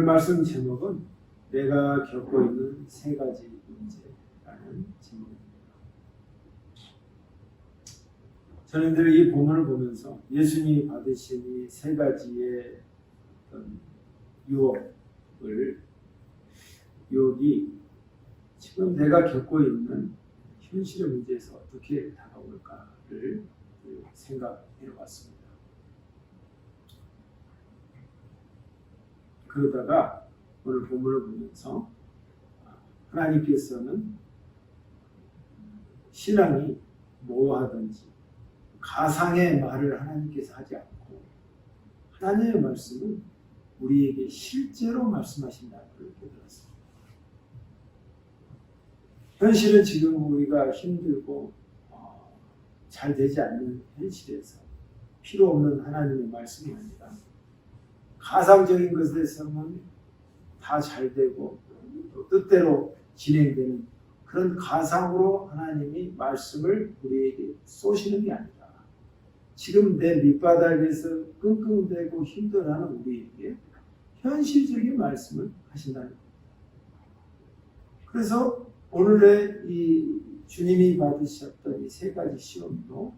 말씀 제목은 내가 겪고 있는 세 가지 문제라는 제목입니다. 저는 늘 이 본문을 보면서 예수님이 받으신 이 세 가지의 어떤 유혹이 지금 내가 겪고 있는 현실의 문제에서 어떻게 다가올까를 생각해 봤습니다. 그러다가 오늘 본문을 보면서 하나님께서는 신앙이 뭐하든지 가상의 말을 하나님께서 하지 않고 하나님의 말씀은 우리에게 실제로 말씀하신다는 걸 깨달았습니다. 현실은 지금 우리가 힘들고 잘 되지 않는 현실에서 필요 없는 하나님의 말씀이 아니라 가상적인 것에서는 다 잘 되고 또 뜻대로 진행되는 그런 가상으로 하나님이 말씀을 우리에게 쏘시는 게 아니라 지금 내 밑바닥에서 끙끙대고 힘들어하는 우리에게 현실적인 말씀을 하신다는 겁니다. 그래서 오늘의 이 주님이 받으셨던 이 세 가지 시험도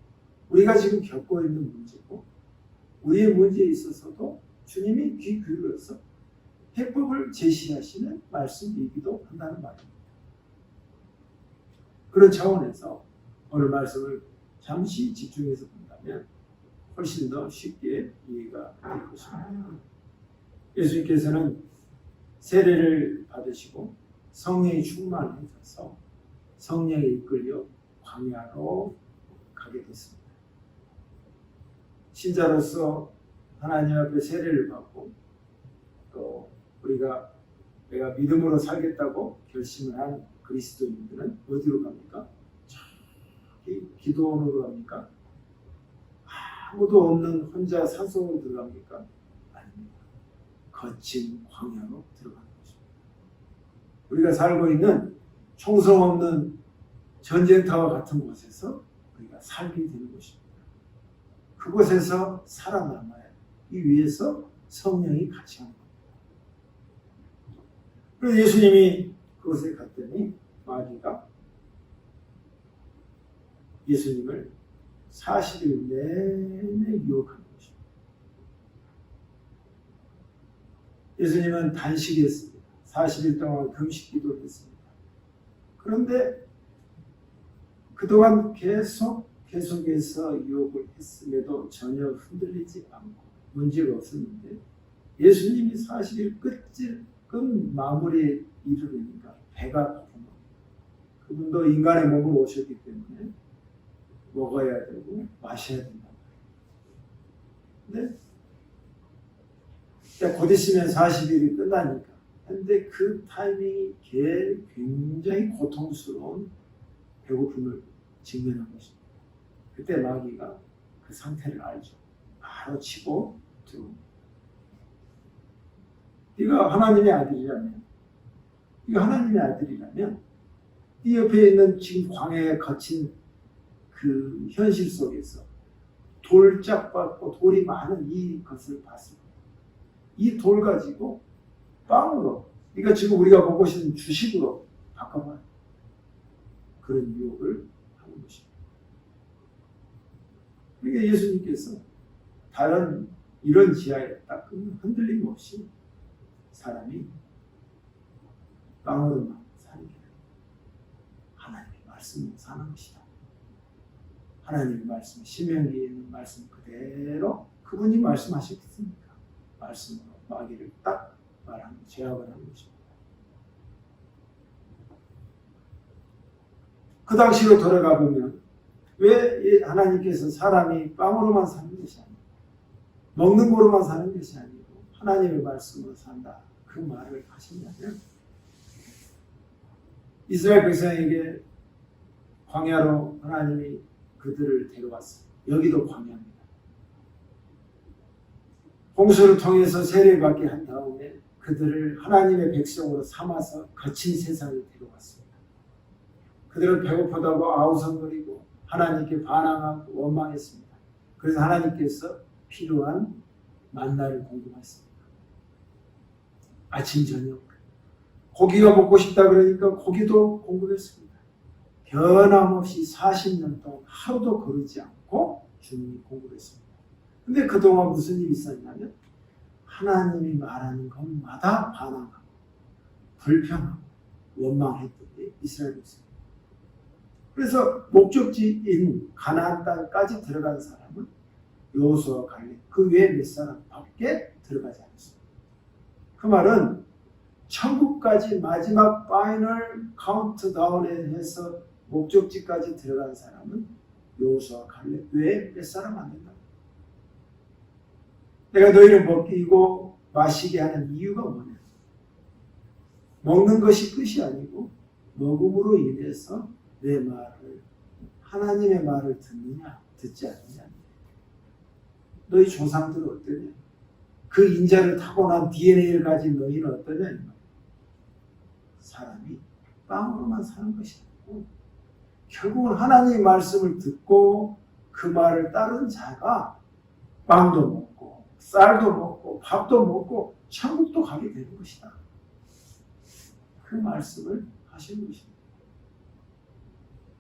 우리가 지금 겪고 있는 문제고 우리의 문제에 있어서도 주님이 귀 기울여서 해법을 제시하시는 말씀이기도 한다는 말입니다. 그런 차원에서 오늘 말씀을 잠시 집중해서 본다면 훨씬 더 쉽게 이해가 될 것입니다. 예수님께서는 세례를 받으시고 성령이 충만해져서 성령에 이끌려 광야로 가게 됐습니다. 신자로서 하나님 앞에 세례를 받고 또 내가 믿음으로 살겠다고 결심을 한 그리스도인들은 어디로 갑니까? 저기 기도원으로 갑니까? 아무도 없는 혼자 산속으로 들어갑니까? 아닙니다. 거친 광야로 들어가는 것입니다. 우리가 살고 있는 총성 없는 전쟁터와 같은 곳에서 우리가 살게 되는 것입니다. 그곳에서 살아남아야 이 위에서 성령이 같이 하는 겁니다. 그래서 예수님이 그곳에 갔더니 마귀가 예수님을 40일 내내 유혹하는 것입니다. 예수님은 단식했습니다. 40일 동안 금식 기도를 했습니다. 그런데 그동안 계속해서 유혹을 했음에도 전혀 흔들리지 않고 문제가 없었는데 예수님이 40일 끝 마무리에 이르르니까 배가 고픈 겁니다. 그분도 인간의 몸으로 오셨기 때문에 먹어야 되고 마셔야 된다. 근데 곧 있으면 40일이 끝나니까. 근데 그 타이밍이 굉장히 고통스러운 배고픔을 직면한 것입니다. 그때 마귀가 그 상태를 알죠. 바로 치고 들어옵니다. 네가 하나님의 아들이라면 네 옆에 있는 지금 광야에 갇힌 그 현실 속에서 돌짝받고 돌이 많은 이것을 봤을 거예요. 이 돌 가지고 빵으로 네가 지금 우리가 먹고 있는 주식으로 바꿔봐요. 그런 유혹을 하는 것입니다. 그러니까 예수님께서 다른 이런 지하에 딱 흔들림 없이 사람이 빵으로만 사는 게 아니라 하나님의 말씀으로 사는 것이다. 하나님의 말씀, 신명기에 있는 말씀 그대로 그분이 말씀하셨겠습니까? 말씀으로 마귀를 딱 말하는, 제압을 하는 것입니다. 그 당시로 돌아가 보면 왜 하나님께서 사람이 빵으로만 사는 것이 아니고 먹는 거로만 사는 것이 아니고 하나님의 말씀으로 산다. 그 말을 하시냐면 이스라엘 백성에게 광야로 하나님이 그들을 데려왔어요. 여기도 광야입니다. 홍수를 통해서 세례받게 한 다음에 그들을 하나님의 백성으로 삼아서 거친 세상에 데려왔습니다. 그들은 배고프다고 아우성거리고 하나님께 반항하고 원망했습니다. 그래서 하나님께서 필요한 만나를 공급했습니다. 아침 저녁 고기가 먹고 싶다 그러니까 고기도 공급했습니다. 변함없이 40년 동안 하루도 거르지 않고 주님이 공급했습니다. 근데 그동안 무슨 일이 있었냐면 하나님이 말하는 것마다 반항하고 불평하고 원망했던 이스라엘 백성. 그래서 목적지인 가나안 땅까지 들어간 사람은 여호수아와 갈렙 그 외에 몇 사람밖에 들어가지 않았습니다. 그 말은 천국까지 마지막 파이널 카운트다운에 해서 목적지까지 들어간 사람은 여호수아와 갈렙 외에 몇 사람 안 된다. 내가 너희를 먹이고 마시게 하는 이유가 뭐냐? 먹는 것이 끝이 아니고 먹음으로 인해서 내 말을 하나님의 말을 듣느냐 듣지 않느냐. 너희 조상들은 어떠냐? 그 인자를 타고난 DNA를 가진 너희는 어떠냐? 사람이 빵으로만 사는 것이 아니고 결국은 하나님의 말씀을 듣고 그 말을 따른 자가 빵도 먹고 쌀도 먹고 밥도 먹고 천국도 가게 되는 것이다. 그 말씀을 하시는 것입니다.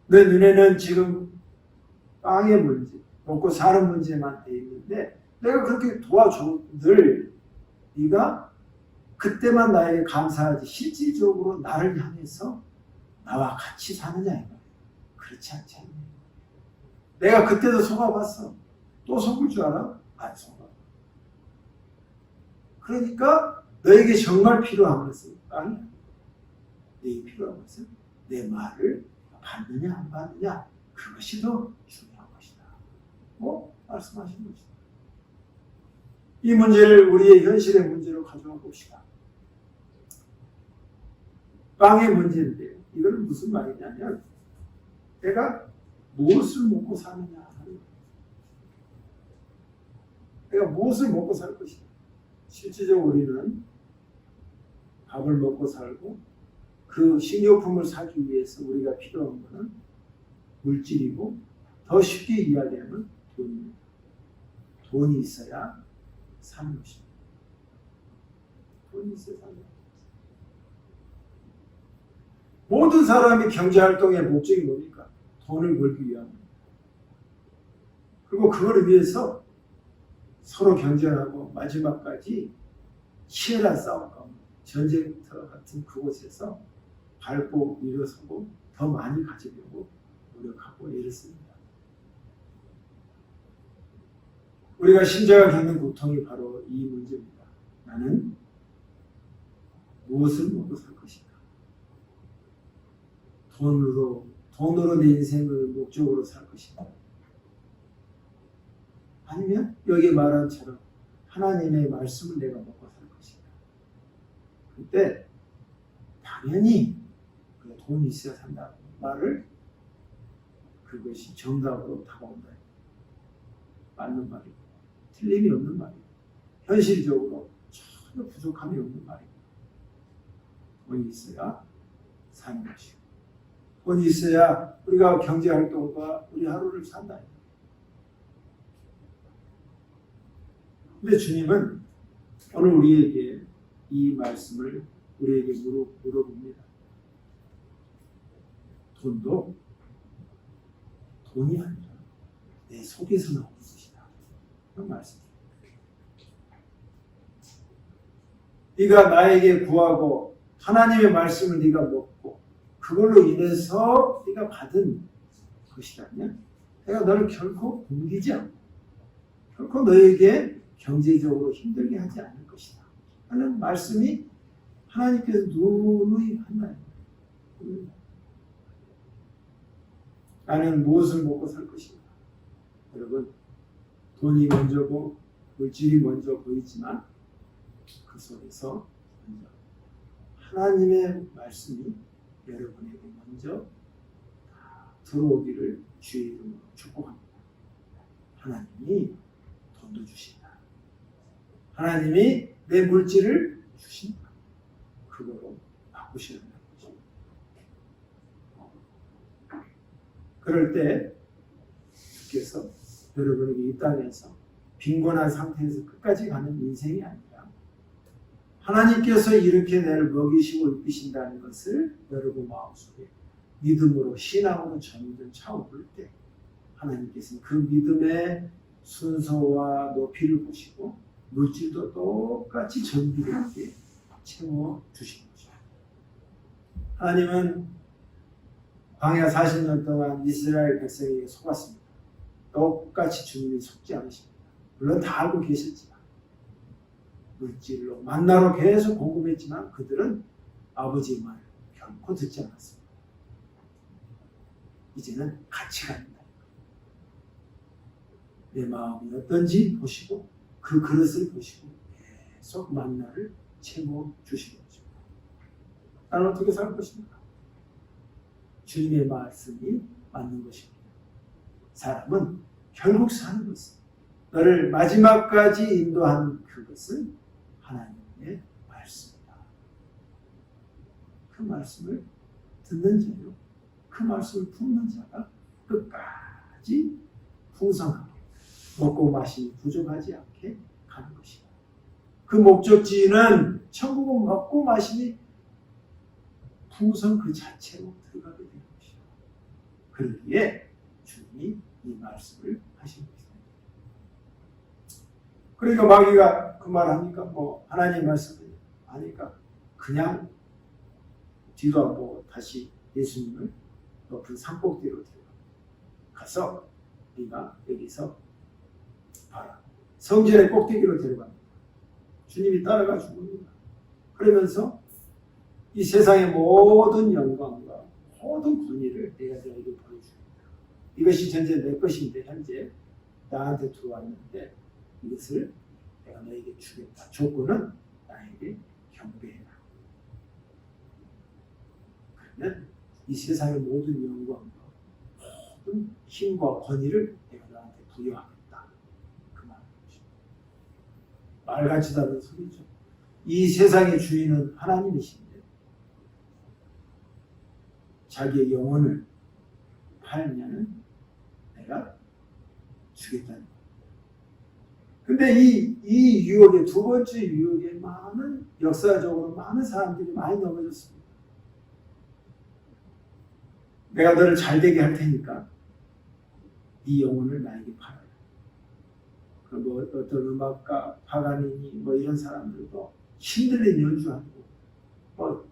내 눈에는 지금 빵의 문제, 먹고 사는 문제만 돼 있는데 내가 그렇게 도와줘들 네가 그때만 나에게 감사하지 실질적으로 나를 향해서 나와 같이 사느냐 이거예요. 그렇지 않지 않냐. 내가 그때도 속아봤어. 또 속을 줄 알아? 안 속아. 그러니까 너에게 정말 필요한 것은 빵이야. 내게 필요한 것은 내 말을 받느냐 안 받느냐 그것이 더 중요한 것이다. 말씀하신 것이다. 이 문제를 우리의 현실의 문제로 가져와 봅시다. 빵의 문제인데 이거는 무슨 말이냐면 내가 무엇을 먹고 사느냐 하는 거예요. 내가 무엇을 먹고 살 것이냐. 실질적으로 우리는 밥을 먹고 살고 그 식료품을 사기 위해서 우리가 필요한 것은 물질이고 더 쉽게 이야기하면 돈입니다. 돈이 있어야 사는 것입니다. 돈이 있어야 사는 것입니다. 모든 사람이 경제활동의 목적이 뭡니까? 돈을 벌기 위함입니다. 그리고 그걸 위해서 서로 경쟁하고 마지막까지 치열한 싸움 가운데 전쟁터 같은 그곳에서 밟고 일어서고 더 많이 가지려고 노력하고 이렇습니다. 우리가 신자가 겪는 고통이 바로 이 문제입니다. 나는 무엇을 먹고 살 것인가? 돈으로 내 인생을 목적으로 살 것인가? 아니면 여기 말한 처럼 하나님의 말씀을 내가 먹고 살 것인가? 그때 당연히 돈이 있어야 산다는 말을 그것이 정답으로 다가온다. 맞는 말이고 틀림이 없는 말이고 현실적으로 전혀 부족함이 없는 말이고 돈이 있어야 사는 것이고 돈이 있어야 우리가 경제활동과 우리 하루를 산다. 근데 주님은 오늘 우리에게 이 말씀을 우리에게 물어봅니다. 돈도 돈이 아니라 내 속에서 나오는 것이다. 그런 말씀입니다. 네가 나에게 구하고 하나님의 말씀을 네가 먹고 그걸로 인해서 네가 받은 것이라면 내가 너를 결코 굶기지 않고 결코 너에게 경제적으로 힘들게 하지 않을 것이다 하는 말씀이 하나님께서 누누이 한다는 거예요. 나는 무엇을 먹고 살 것인가? 여러분, 돈이 먼저고 물질이 먼저 보이지만 그 속에서 먼저 하나님의 말씀이 여러분에게 먼저 들어오기를 주의 이름으로 축복합니다. 하나님이 돈도 주신다. 하나님이 내 물질을 주신다. 그거로 바꾸셔야 한다는 거죠. 그럴 때 주께서 여러분에게 이 땅에서 빈곤한 상태에서 끝까지 가는 인생이 아니라 하나님께서 이렇게 나를 먹이시고 이끄신다는 것을 여러분 마음속에 믿음으로 신앙으로 점점 차오를 때 하나님께서는 그 믿음의 순서와 높이를 보시고 물질도 똑같이 정비되게 채워주신 거죠. 하나님은 광야 40년 동안 이스라엘 백성에게 속았습니다. 똑같이 주님이 속지 않으십니다. 물론 다 알고 계셨지만 물질로 만나로 계속 궁금했지만 그들은 아버지의 말을 결코 듣지 않았습니다. 이제는 같이 갑니다. 내 마음이 어떤지 보시고 그 그릇을 보시고 계속 만나를 채워주시는 거죠. 나는 어떻게 살 것인가? 주님의 말씀이 맞는 것입니다. 사람은 결국 사는 것은 너를 마지막까지 인도하는 그것은 하나님의 말씀이다. 그 말씀을 듣는 자요, 그 말씀을 품는 자가 끝까지 풍성하게 먹고 마시니 부족하지 않게 가는 것이다. 그 목적지는 천국은 먹고 마시니 풍성 그 자체로 들어가게 되는 것이다. 그러기에 주님이 이 말씀을 하신 것이다. 그러니까 마귀가 그 말 하니까 뭐 하나님 말씀을 하니까 그냥 뒤도 안 보고 다시 예수님을 높은 산꼭대기로 데려가서 네가 여기서 봐라. 성전의 꼭대기로 데려갑니다. 주님이 따라가 죽습니다. 그러면서 이 세상의 모든 영광과 모든 권위를 내가 너에게 보여주겠다. 이것이 전제 내 것인데 현재 나한테 들어왔는데 이것을 내가 너에게 주겠다. 조건은 나에게 경배해라. 그러면 이 세상의 모든 영광과 모든 힘과 권위를 내가 너한테 부여하겠다. 그 말이죠. 말 같지도 않은 소리죠. 이 세상의 주인은 하나님이신데 자기의 영혼을 팔면은 내가 주겠다는 거예요. 근데 이 유혹의 두 번째 유혹에 많은 역사적으로 많은 사람들이 많이 넘어졌습니다. 내가 너를 잘되게 할 테니까 이 영혼을 나에게 팔아라. 뭐 어떤 음악가, 파가니니 뭐 이런 사람들도 힘들게 연주하고 뭐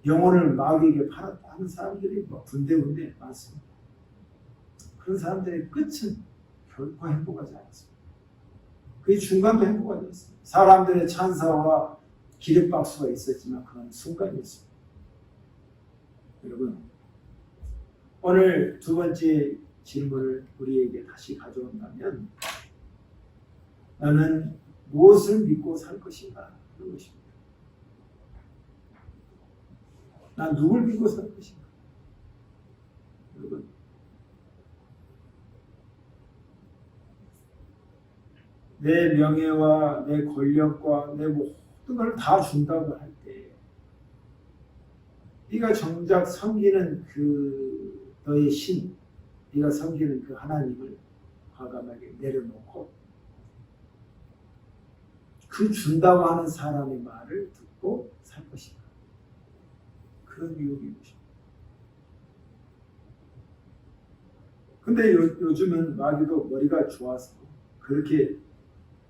영혼을 마귀에게 팔았다 하는 사람들이 뭐 군데군데 많습니다. 그런 사람들의 끝은 결코 행복하지 않았습니다. 그 중간도 행복하지 않았습니다. 사람들의 찬사와 기립박수가 있었지만 그건 순간이었습니다. 여러분, 오늘 두 번째 질문을 우리에게 다시 가져온다면 나는 무엇을 믿고 살 것인가 하는 것입니다. 난 누굴 믿고 살 것인가? 여러분, 내 명예와 내 권력과 내 모든 걸 다 준다고 할 때 네가 정작 섬기는 그 너의 신, 네가 섬기는 그 하나님을 과감하게 내려놓고 그 준다고 하는 사람의 말을 듣고 살 것인가? 그런 유혹인 것입니다. 근데 요즘은 마귀도 머리가 좋아서 그렇게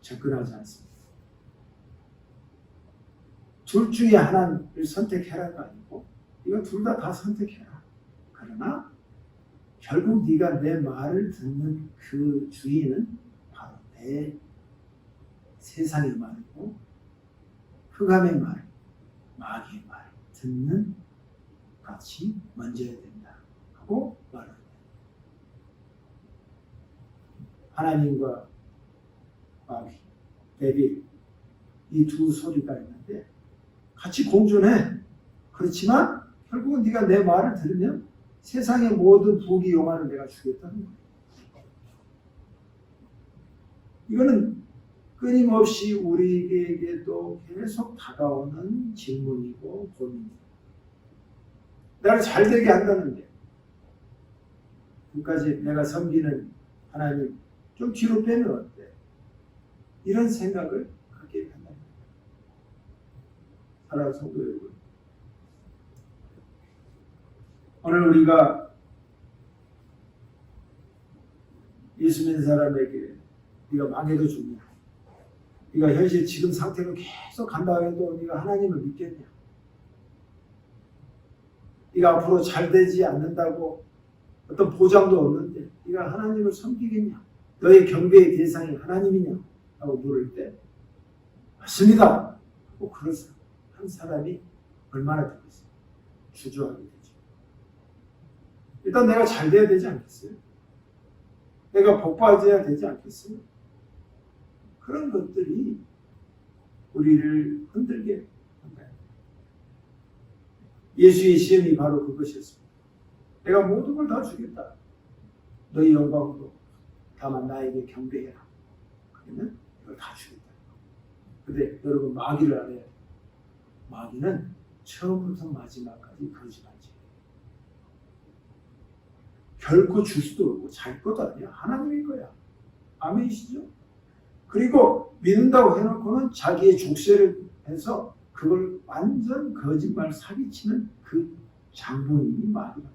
접근하지 않습니다. 둘 중에 하나를 선택해라가 아니고 이거 둘 다 선택해라. 그러나 결국 네가 내 말을 듣는 그 주인은 바로 내 세상의 말이고 흑암의 말, 마귀의 말 듣는 같이 만져야 된다 하고 말합니다. 하나님과 마귀, 데빌 이 두 소리가 있는데 같이 공존해. 그렇지만 결국은 네가 내 말을 들으면 세상의 모든 부귀 영화를 내가 주겠다는 거예요. 이거는 끊임없이 우리에게도 계속 다가오는 질문이고 고민이고 나를 잘되게 한다는 게 그까지 내가 섬기는 하나님 좀 뒤로 빼면 어때? 이런 생각을 갖게 된다. 사랑하는 성도 여러분, 오늘 우리가 예수 믿는 사람에게 네가 망해도 좋냐, 네가 현실 지금 상태로 계속 간다 해도 네가 하나님을 믿겠냐, 네가 앞으로 잘 되지 않는다고 어떤 보장도 없는데 네가 하나님을 섬기겠냐, 너의 경배의 대상이 하나님이냐 라고 물을 때 맞습니다 하고 그래서 한 사람이 얼마나 되겠어요? 주저하게 되죠. 일단 내가 잘 돼야 되지 않겠어요? 내가 복 받아야 되지 않겠어요? 그런 것들이 우리를 흔들게 한다. 예수의 시험이 바로 그것이었습니다. 내가 모든 걸 다 주겠다. 너희 영광도 다만 나에게 경배해라. 그러면 이걸 다 주겠다. 근데 여러분 마귀를 알아야 돼요. 마귀는 처음부터 마지막까지 거짓말지. 결코 줄 수도 없고 자기 것도 아니야. 하나님의 거야. 아멘이시죠? 그리고 믿는다고 해놓고는 자기의 족쇄를 해서 그걸 완전 거짓말 사기치는 그 장본인이 마귀다.